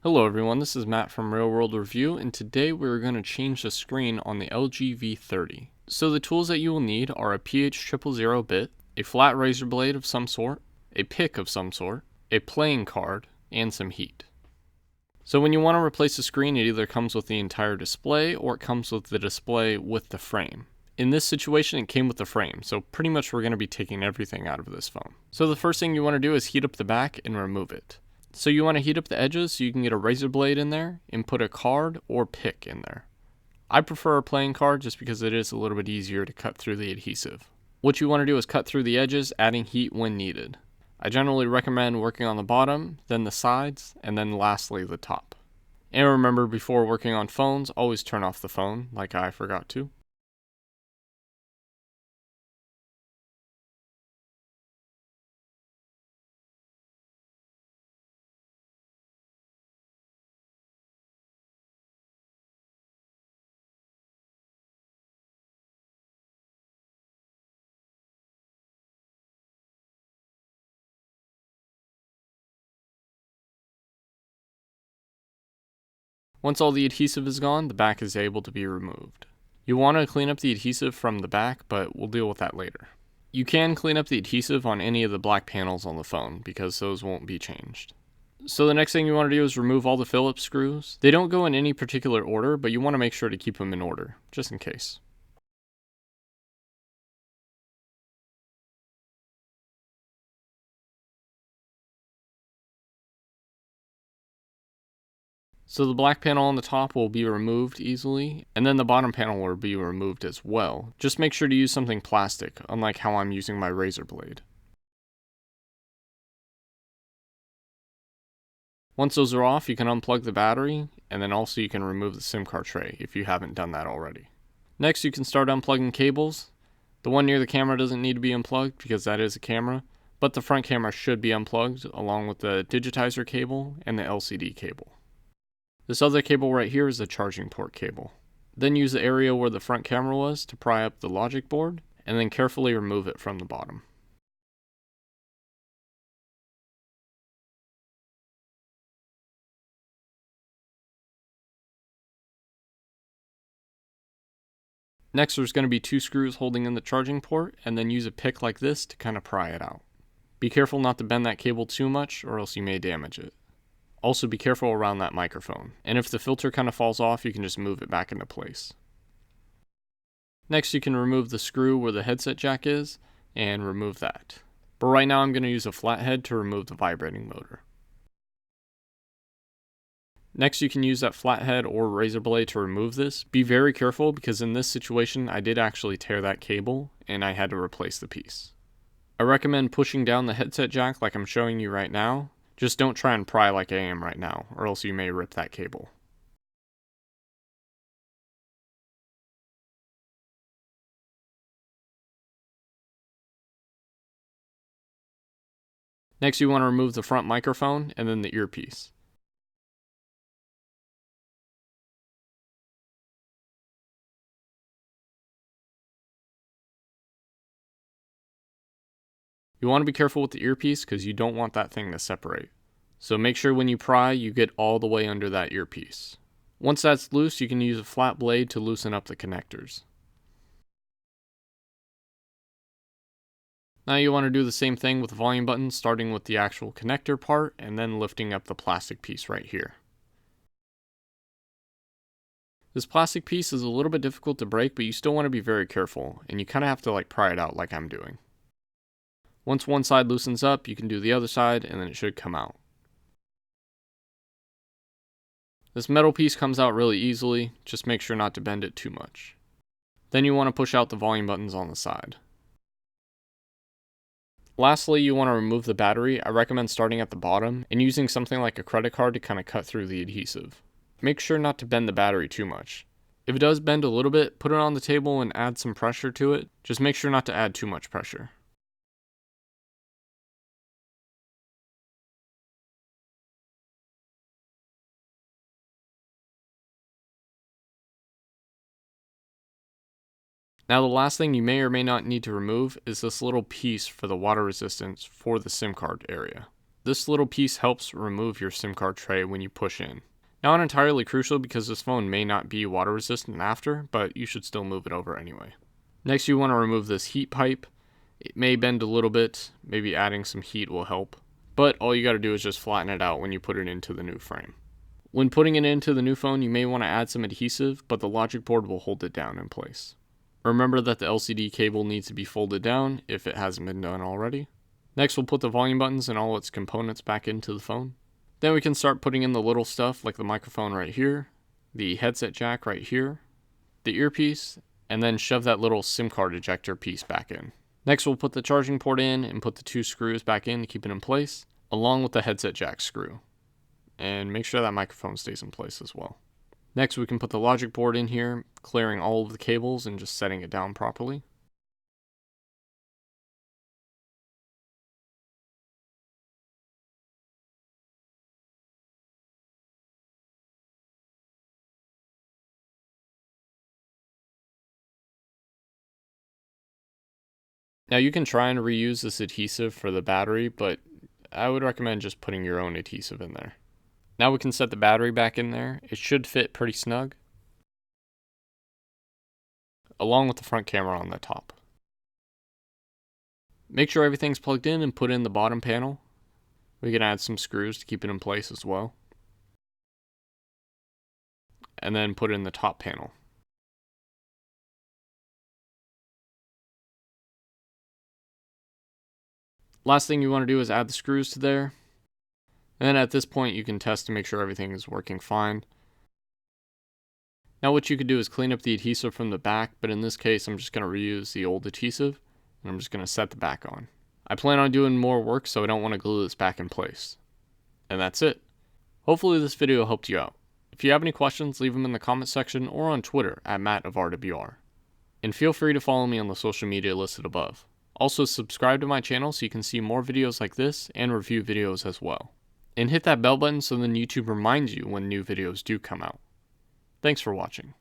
Hello everyone, this is Matt from Real World Review, and today we're going to change the screen on the LG V30. So the tools that you will need are a PH000 bit, a flat razor blade of some sort, a pick of some sort, a playing card, and some heat. So when you want to replace the screen, it either comes with the entire display or it comes with the display with the frame. In this situation, it came with the frame, so pretty much we're going to be taking everything out of this phone. So the first thing you want to do is heat up the back and remove it. So you want to heat up the edges so you can get a razor blade in there and put a card or pick in there. I prefer a playing card just because it is a little bit easier to cut through the adhesive. What you want to do is cut through the edges, adding heat when needed. I generally recommend working on the bottom, then the sides, and then lastly the top. And remember, before working on phones, always turn off the phone, like I forgot to. Once all the adhesive is gone, the back is able to be removed. You want to clean up the adhesive from the back, but we'll deal with that later. You can clean up the adhesive on any of the black panels on the phone because those won't be changed. So the next thing you want to do is remove all the Phillips screws. They don't go in any particular order, but you want to make sure to keep them in order, just in case. So the black panel on the top will be removed easily, and then the bottom panel will be removed as well. Just make sure to use something plastic, unlike how I'm using my razor blade. Once those are off, you can unplug the battery, and then also you can remove the SIM card tray if you haven't done that already. Next, you can start unplugging cables. The one near the camera doesn't need to be unplugged because that is a camera, but the front camera should be unplugged along with the digitizer cable and the LCD cable. This other cable right here is the charging port cable. Then use the area where the front camera was to pry up the logic board, and then carefully remove it from the bottom. Next, there's going to be two screws holding in the charging port, and then use a pick like this to kind of pry it out. Be careful not to bend that cable too much or else you may damage it. Also be careful around that microphone, and if the filter kind of falls off, you can just move it back into place. Next, you can remove the screw where the headset jack is, and remove that. But right now I'm going to use a flathead to remove the vibrating motor. Next, you can use that flathead or razor blade to remove this. Be very careful because in this situation I did actually tear that cable and I had to replace the piece. I recommend pushing down the headset jack like I'm showing you right now. Just don't try and pry like I am right now, or else you may rip that cable. Next, you want to remove the front microphone and then the earpiece. You want to be careful with the earpiece because you don't want that thing to separate. So make sure when you pry, you get all the way under that earpiece. Once that's loose, you can use a flat blade to loosen up the connectors. Now you want to do the same thing with the volume button, starting with the actual connector part and then lifting up the plastic piece right here. This plastic piece is a little bit difficult to break, but you still want to be very careful, and you kind of have to pry it out like I'm doing. Once one side loosens up, you can do the other side and then it should come out. This metal piece comes out really easily, just make sure not to bend it too much. Then you want to push out the volume buttons on the side. Lastly, you want to remove the battery. I recommend starting at the bottom and using something like a credit card to kind of cut through the adhesive. Make sure not to bend the battery too much. If it does bend a little bit, put it on the table and add some pressure to it. Just make sure not to add too much pressure. Now the last thing you may or may not need to remove is this little piece for the water resistance for the SIM card area. This little piece helps remove your SIM card tray when you push in. Not entirely crucial because this phone may not be water resistant after, but you should still move it over anyway. Next, you want to remove this heat pipe. It may bend a little bit, maybe adding some heat will help, but all you got to do is just flatten it out when you put it into the new frame. When putting it into the new phone, you may want to add some adhesive, but the logic board will hold it down in place. Remember that the LCD cable needs to be folded down if it hasn't been done already. Next, we'll put the volume buttons and all its components back into the phone. Then we can start putting in the little stuff like the microphone right here, the headset jack right here, the earpiece, and then shove that little SIM card ejector piece back in. Next, we'll put the charging port in and put the 2 screws back in to keep it in place, along with the headset jack screw. And make sure that microphone stays in place as well. Next, we can put the logic board in here, clearing all of the cables and just setting it down properly. Now you can try and reuse this adhesive for the battery, but I would recommend just putting your own adhesive in there. Now we can set the battery back in there. It should fit pretty snug, along with the front camera on the top. Make sure everything's plugged in and put in the bottom panel. We can add some screws to keep it in place as well. And then put in the top panel. Last thing you want to do is add the screws to there. And then at this point you can test to make sure everything is working fine. Now what you could do is clean up the adhesive from the back, but in this case I'm just going to reuse the old adhesive and I'm just going to set the back on. I plan on doing more work, so I don't want to glue this back in place. And that's it. Hopefully this video helped you out. If you have any questions, leave them in the comment section or on Twitter at @MattofRWR. And feel free to follow me on the social media listed above. Also subscribe to my channel so you can see more videos like this and review videos as well. And hit that bell button so then YouTube reminds you when new videos do come out. Thanks for watching.